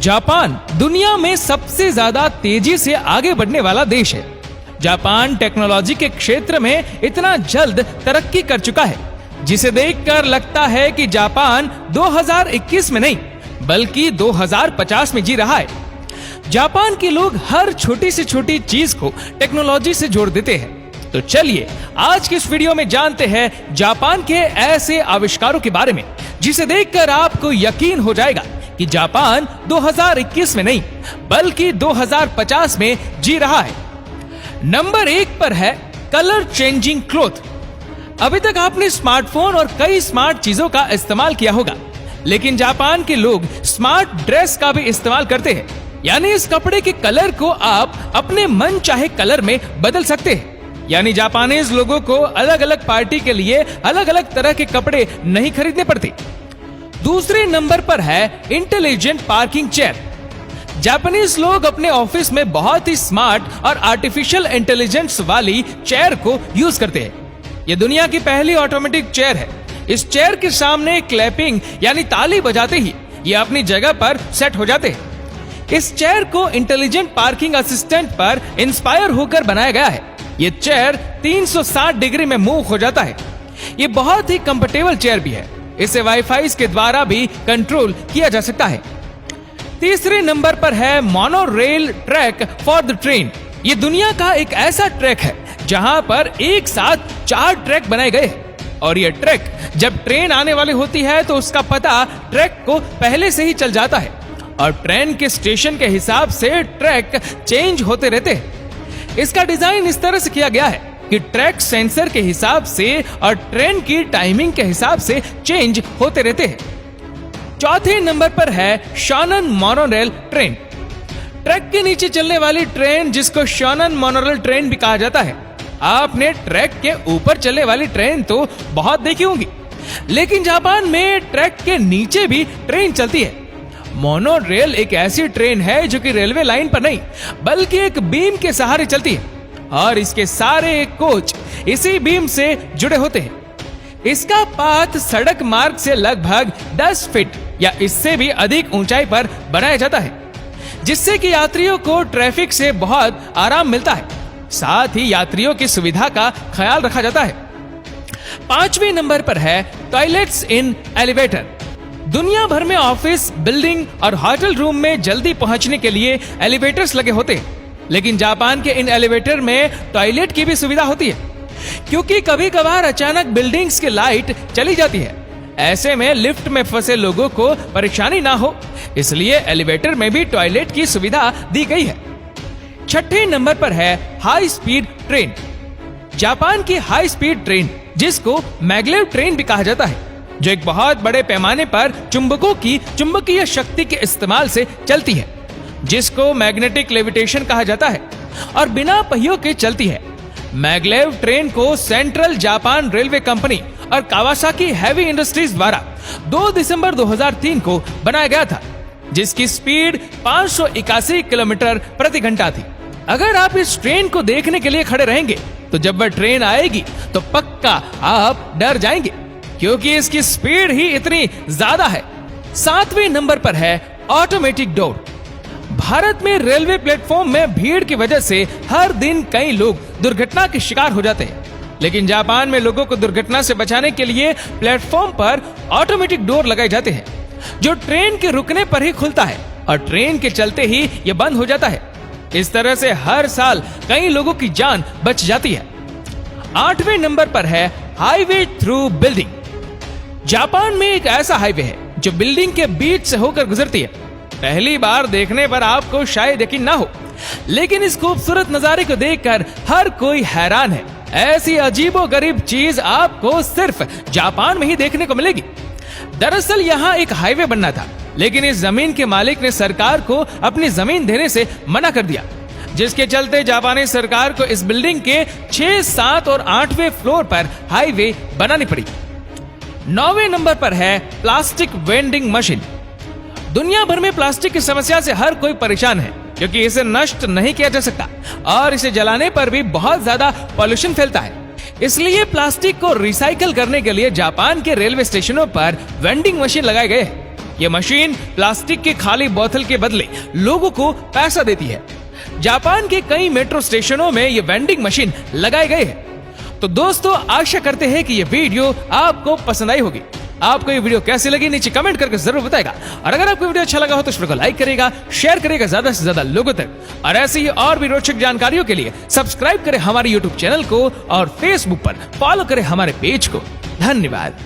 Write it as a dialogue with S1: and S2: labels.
S1: Japan दुनिया में सबसे ज्यादा तेजी से आगे बढ़ने वाला देश है। जापान टेक्नोलॉजी के क्षेत्र में इतना जल्द तरक्की कर चुका है, जिसे देखकर लगता है कि जापान 2021 में नहीं बल्कि 2050 में जी रहा है। जापान के लोग हर छोटी से छोटी चीज को टेक्नोलॉजी से जोड़ देते हैं। तो चलिए आज की इस वीडियो में जानते हैं जापान के ऐसे आविष्कारों के बारे में जिसे देखकर आपको यकीन हो जाएगा कि जापान 2021 में नहीं बल्कि 2050 में जी रहा है। नंबर 1 पर है कलर चेंजिंग क्लॉथ। अभी तक आपने स्मार्टफोन और कई स्मार्ट चीजों का इस्तेमाल किया होगा, लेकिन जापान के लोग स्मार्ट ड्रेस का भी इस्तेमाल करते हैं। यानी इस कपड़े के कलर को आप अपने मन चाहे कलर में बदल सकते हैं। यानी जापानीज लोगों को अलग अलग पार्टी के लिए अलग अलग तरह के कपड़े नहीं खरीदने पड़ते। दूसरे नंबर पर है इंटेलिजेंट पार्किंग चेयर। जापानीज लोग अपने ऑफिस में बहुत ही स्मार्ट और आर्टिफिशियल इंटेलिजेंस वाली चेयर को यूज करते हैं। यह दुनिया की पहली ऑटोमेटिक चेयर है। इस चेयर के सामने क्लैपिंग यानी ताली बजाते ही ये अपनी जगह पर सेट हो जाते हैं। इस चेयर को इंटेलिजेंट पार्किंग असिस्टेंट पर इंस्पायर होकर बनाया गया है। ये चेयर 360 डिग्री में मूव हो जाता है। ये बहुत ही कंफर्टेबल चेयर भी है। इसे वाईफाई के द्वारा भी कंट्रोल किया जा सकता है। तीसरे नंबर पर है mono rail track for the train. ये दुनिया का एक ऐसा ट्रैक है जहां पर एक साथ 4 ट्रैक बनाए गए हैं और ये ट्रैक जब ट्रेन आने वाली होती है तो उसका पता ट्रैक को पहले से ही चल जाता है और ट्रेन के स्टेशन के हिसाब से ट्रैक चेंज होते रहते हैं। इसका डिजाइन इस तरह से किया गया है कि ट्रैक सेंसर के हिसाब से और ट्रेन की टाइमिंग के हिसाब से चेंज होते रहते हैं। चौथे नंबर पर है शोनन मोनोरेल ट्रेन। ट्रैक के नीचे चलने वाली ट्रेन जिसको शोनन मोनोरेल ट्रेन भी कहा जाता है। आपने ट्रैक के ऊपर चलने वाली ट्रेन तो बहुत देखी होंगी, लेकिन जापान में ट्रैक के नीचे भी ट्रेन चलती है। मोनो रेल एक ऐसी ट्रेन है जो कि रेलवे लाइन पर नहीं बल्कि एक बीम के सहारे चलती है और इसके सारे कोच इसी बीम से जुड़े होते हैं। इसका पाथ सड़क मार्ग से लगभग 10 फीट या इससे भी अधिक ऊंचाई पर बनाया जाता है, जिससे कि यात्रियों को ट्रैफिक से बहुत आराम मिलता है। साथ ही यात्रियों की सुविधा का ख्याल रखा जाता है। 5वें नंबर पर है टॉयलेट्स इन एलिवेटर। दुनिया भर में ऑफिस, बिल्डिंग और होटल रूम में जल्दी पहुंचने के लिए एलिवेटर्स लगे होते हैं, लेकिन जापान के इन एलिवेटर में टॉयलेट की भी सुविधा होती है, क्योंकि कभी कभार अचानक बिल्डिंग्स की लाइट चली जाती है। ऐसे में लिफ्ट में फंसे लोगों को परेशानी ना हो, इसलिए एलिवेटर में भी टॉयलेट की सुविधा दी गई है। 6ठे नंबर पर है हाई स्पीड ट्रेन। जापान की हाई स्पीड ट्रेन जिसको मैग्लेव ट्रेन भी कहा जाता है, जो एक बहुत बड़े पैमाने पर चुंबकों की चुंबकीय शक्ति के इस्तेमाल से चलती है, जिसको मैग्नेटिक लेविटेशन कहा जाता है और बिना पहियों के चलती है। मैग्लेव ट्रेन को सेंट्रल जापान रेलवे कंपनी और कावासाकी हैवी इंडस्ट्रीज द्वारा 2 दिसंबर 2003 को बनाया गया था, जिसकी स्पीड 581 किलोमीटर प्रति घंटा थी। अगर आप इस ट्रेन को देखने के लिए खड़े रहेंगे तो जब वह ट्रेन आएगी तो पक्का आप डर जाएंगे, क्योंकि इसकी स्पीड ही इतनी ज्यादा है। 7वें नंबर पर है ऑटोमेटिक डोर। भारत में रेलवे प्लेटफॉर्म में भीड़ की वजह से हर दिन कई लोग दुर्घटना के शिकार हो जाते हैं, लेकिन जापान में लोगों को दुर्घटना से बचाने के लिए प्लेटफॉर्म पर ऑटोमेटिक डोर लगाए जाते हैं, जो ट्रेन के रुकने पर ही खुलता है और ट्रेन के चलते ही यह बंद हो जाता है। इस तरह से हर साल कई लोगों की जान बच जाती है। 8वें नंबर पर है हाईवे थ्रू बिल्डिंग। जापान में एक ऐसा हाईवे है जो बिल्डिंग के बीच से होकर गुजरती है। पहली बार देखने पर आपको शायद यकीन ना हो, लेकिन इस खूबसूरत नजारे को देखकर हर कोई हैरान है। ऐसी अजीबोगरीब चीज आपको सिर्फ जापान में ही देखने को मिलेगी। दरअसल यहाँ एक हाईवे बनना था, लेकिन इस जमीन के मालिक ने सरकार को अपनी जमीन देने से मना कर दिया, जिसके चलते जापानी सरकार को इस बिल्डिंग के 6, 7 और 8वें फ्लोर पर हाईवे बनानी पड़ी। 9वें नंबर पर है प्लास्टिक वेंडिंग मशीन। दुनिया भर में प्लास्टिक की समस्या से हर कोई परेशान है, क्योंकि इसे नष्ट नहीं किया जा सकता और इसे जलाने पर भी बहुत ज्यादा पॉल्यूशन फैलता है। इसलिए प्लास्टिक को रिसाइकल करने के लिए जापान के रेलवे स्टेशनों पर वेंडिंग मशीन लगाए गए हैं। ये मशीन प्लास्टिक के खाली बोतल के बदले लोगों को पैसा देती है। जापान के कई मेट्रो स्टेशनों में ये वेंडिंग मशीन लगाए गए हैं। तो दोस्तों, आशा करते हैं कि ये वीडियो आपको पसंद आई होगी। आपको ये वीडियो कैसी लगी नीचे कमेंट करके जरूर बताएगा। और अगर आपको वीडियो अच्छा लगा हो तो इस वीडियो को लाइक करेगा, शेयर करेगा ज्यादा से ज्यादा लोगों तक। और ऐसी ही और भी रोचक जानकारियों के लिए सब्सक्राइब करें हमारे यूट्यूब चैनल को और फेसबुक पर फॉलो करें हमारे पेज को। धन्यवाद।